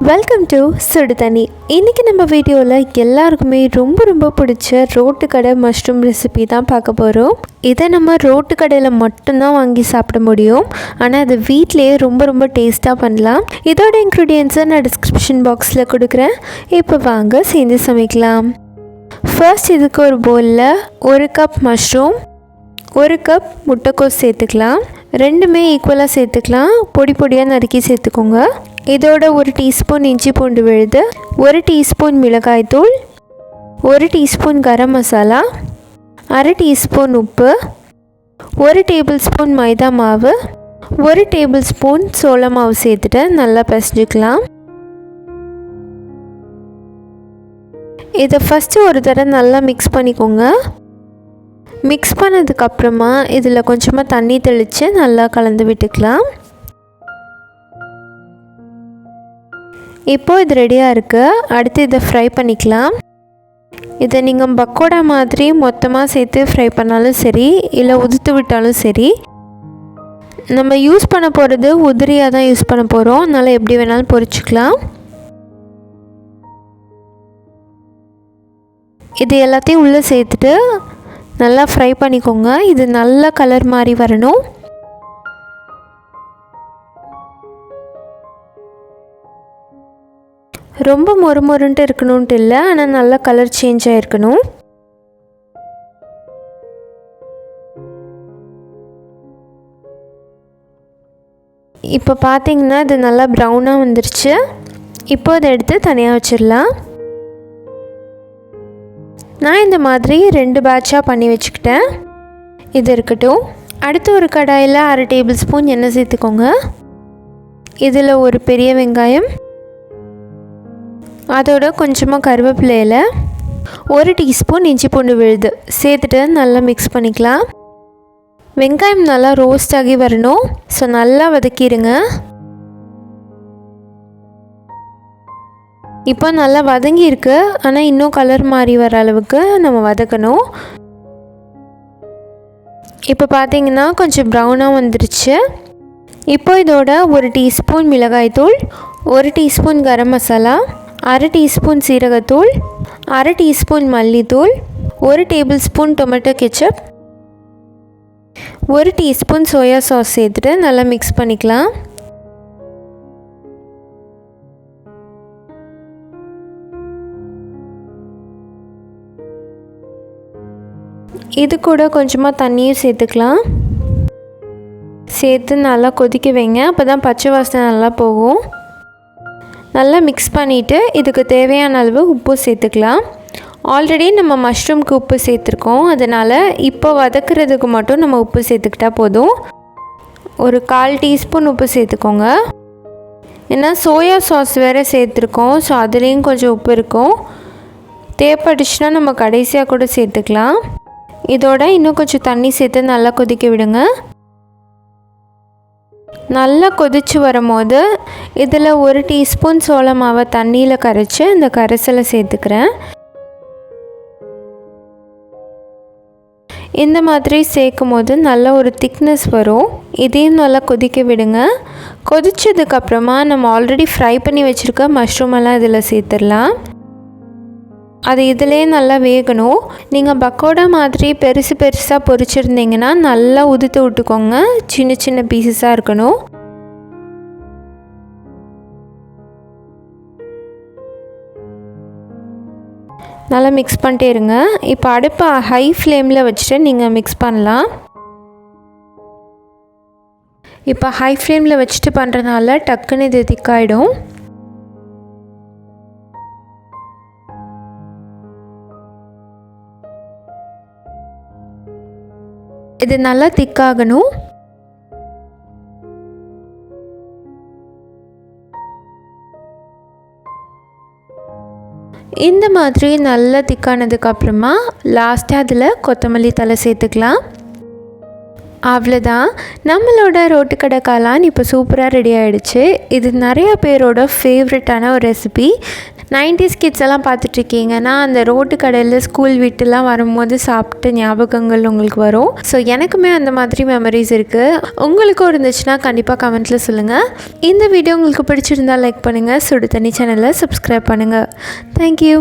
Welcome to சுடுதண்ணி. இன்றைக்கி நம்ம வீடியோவில் எல்லாருக்குமே ரொம்ப பிடிச்ச ரோட்டு கடை மஷ்ரூம் ரெசிபி தான் பார்க்க போகிறோம். இதை நம்ம ரோட்டு கடையில் மட்டும்தான் வாங்கி சாப்பிட முடியும், ஆனால் அது வீட்டிலேயே ரொம்ப டேஸ்ட்டாக பண்ணலாம். இதோட இன்க்ரீடியன்ஸை நான் டிஸ்கிரிப்ஷன் பாக்ஸில் கொடுக்குறேன். இப்போ வாங்க சேர்ந்து சமைக்கலாம். ஃபர்ஸ்ட் இதுக்கு ஒரு பவுலில் 1 கப் மஷ்ரூம், 1 கப் முட்டைக்கோஸ் சேர்த்துக்கலாம். ரெண்டுமே ஈக்குவலாக சேர்த்துக்கலாம். பொடியாக நறுக்கி சேர்த்துக்கோங்க. இதோட 1 டீஸ்பூன் இஞ்சி பூண்டு விழுது, 1 டீஸ்பூன் மிளகாய்த்தூள், 1 டீஸ்பூன் கரம் மசாலா, அரை டீஸ்பூன் உப்பு, 1 டேபிள் ஸ்பூன் மைதா மாவு, 1 டேபிள் ஸ்பூன் சோள மாவு சேர்த்துட்டு நல்லா பிசைஞ்சிக்கலாம். இதை ஃபஸ்ட்டு ஒரு தடவை நல்லா மிக்ஸ் பண்ணிக்கோங்க. மிக்ஸ் பண்ணதுக்கப்புறமா இதில் கொஞ்சமாக தண்ணி தெளித்து நல்லா கலந்து விட்டுக்கலாம். இப்போது இது ரெடியாக இருக்குது. அடுத்து இதை ஃப்ரை பண்ணிக்கலாம். இதை நீங்கள் பக்கோடா மாதிரி மொத்தமாக சேர்த்து ஃப்ரை பண்ணாலும் சரி, இல்லை உதுத்து விட்டாலும் சரி. நம்ம யூஸ் பண்ண போகிறது உதிரியாக தான் யூஸ் பண்ண போகிறோம், அதனால் எப்படி வேணாலும் பொரிச்சிக்கலாம். இது எல்லாத்தையும் உள்ளே சேர்த்துட்டு நல்லா ஃப்ரை பண்ணிக்கோங்க. இது நல்ல கலர் மாதிரி வரணும். ரொம்ப மொறுமொருன்ட்டு இருக்கணும்ன்ட்டு இல்லை, ஆனால் நல்ல கலர் சேஞ்ச் ஆகிருக்கணும். இப்போ பார்த்தீங்கன்னா இது நல்லா ப்ரௌனாக வந்துருச்சு. இப்போ இதை எடுத்து தனியாக வச்சிடலாம். நான் இந்த மாதிரி 2 பேட்சாக பண்ணி வச்சுக்கிட்டேன். இது இருக்கட்டும். அடுத்து ஒரு கடாயில் 1/2 டேபிள் ஸ்பூன் எண்ணெய் சேர்த்துக்கோங்க. இதில் ஒரு பெரிய வெங்காயம், அதோட கொஞ்சமாக கருவேப்பிலையில் 1 டீஸ்பூன் இஞ்சி பூண்டு விழுது சேர்த்துட்டு நல்லா மிக்ஸ் பண்ணிக்கலாம். வெங்காயம் நல்லா ரோஸ்ட் ஆகி வரணும், ஸோ நல்லா வதக்கிடுங்க. இப்போ நல்லா வதங்கி இருக்கு, ஆனால் இன்னும் கலர் மாறி வர அளவுக்கு நம்ம வதக்கணும். இப்போ பார்த்தீங்கன்னா கொஞ்சம் ப்ரௌனாக வந்துருச்சு. இப்போ இதோட 1 டீஸ்பூன் மிளகாய்த்தூள், 1 டீஸ்பூன் கரம் மசாலா, அரை டீஸ்பூன் சீரகத்தூள், அரை டீஸ்பூன் மல்லித்தூள், 1 table spoon tomato ketchup, 1 teaspoon soya sauce சேர்த்துட்டு நல்லா மிக்ஸ் பண்ணிக்கலாம். இது கூட கொஞ்சமாக தண்ணியும் சேர்த்துக்கலாம். சேர்த்து நல்லா கொதிக்க வைங்க, அப்போ தான் பச்சை வாசனை நல்லா போகும். நல்லா மிக்ஸ் பண்ணிவிட்டு இதுக்கு தேவையான அளவு உப்பு சேர்த்துக்கலாம். ஆல்ரெடி நம்ம மஷ்ரூம்க்கு உப்பு சேர்த்துருக்கோம், அதனால் இப்போ வதக்கிறதுக்கு மட்டும் நம்ம உப்பு சேர்த்துக்கிட்டால் போதும். ஒரு 1/4 டீஸ்பூன் உப்பு சேர்த்துக்கோங்க. ஏன்னா சோயா சாஸ் வேறு சேர்த்துருக்கோம், ஸோ அதுலேயும் கொஞ்சம் உப்பு இருக்கும். தேவைப்பட்டுச்சுன்னா நம்ம கடைசியாக கூட சேர்த்துக்கலாம். இதோட இன்னும் கொஞ்சம் தண்ணி சேர்த்து நல்லா கொதிக்க விடுங்க. நல்லா கொதித்து வரும்போது இதில் 1 டீஸ்பூன் சோள மாவை தண்ணியில் கரைச்சி இந்த கரைசலை சேர்த்துக்கிறேன். இந்த மாதிரி சேர்க்கும் போது நல்ல ஒரு திக்னஸ் வரும். இதையும் நல்லா கொதிக்க விடுங்க. கொதித்ததுக்கப்புறமா நம்ம ஆல்ரெடி ஃப்ரை பண்ணி வச்சுருக்க மஷ்ரூம் எல்லாம் இதில் சேர்த்துடலாம். அது இதிலே நல்லா வேகணும். நீங்கள் பக்கோடா மாதிரி பெருசாக பொரிச்சிருந்தீங்கன்னா நல்லா உதுத்து விட்டுக்கோங்க. சின்ன பீசஸாக இருக்கணும். நல்லா மிக்ஸ் பண்ணிட்டே இருங்க. இப்போ அடுப்பை ஹை ஃப்ளேமில் வச்சுட்டு நீங்கள் மிக்ஸ் பண்ணலாம். இப்போ ஹை ஃப்ளேமில் வச்சுட்டு பண்ணுறதுனால டக்குன்னு இது திக்காயிடும். இது நல்லா திக்காகணும். இந்த மாதிரி நல்லா திக்கானதுக்கப்புறமா லாஸ்ட்டாக அதில் கொத்தமல்லி தழை சேர்த்துக்கலாம். அவ்வளோதான், நம்மளோட ரோட்டுக்கடை காளான் இப்போ சூப்பராக ரெடி ஆகிடுச்சு. இது நிறையா பேரோட ஃபேவரட்டான ஒரு ரெசிபி. 90s கிட்ஸ் எல்லாம் பார்த்துட்ருக்கீங்கன்னா அந்த ரோட்டு கடையில் ஸ்கூல் விட்டுலாம் வரும்போது சாப்பிட்ட ஞாபகங்கள் உங்களுக்கு வரும். ஸோ எனக்குமே அந்த மாதிரி மெமரிஸ் இருக்குது. உங்களுக்கும் இருந்துச்சுன்னா கண்டிப்பாக கமெண்ட்டில் சொல்லுங்கள். இந்த வீடியோ உங்களுக்கு பிடிச்சிருந்தால் லைக் பண்ணுங்கள். சுடு தண்ணி சேனலை சப்ஸ்கிரைப் பண்ணுங்கள். தேங்க்யூ.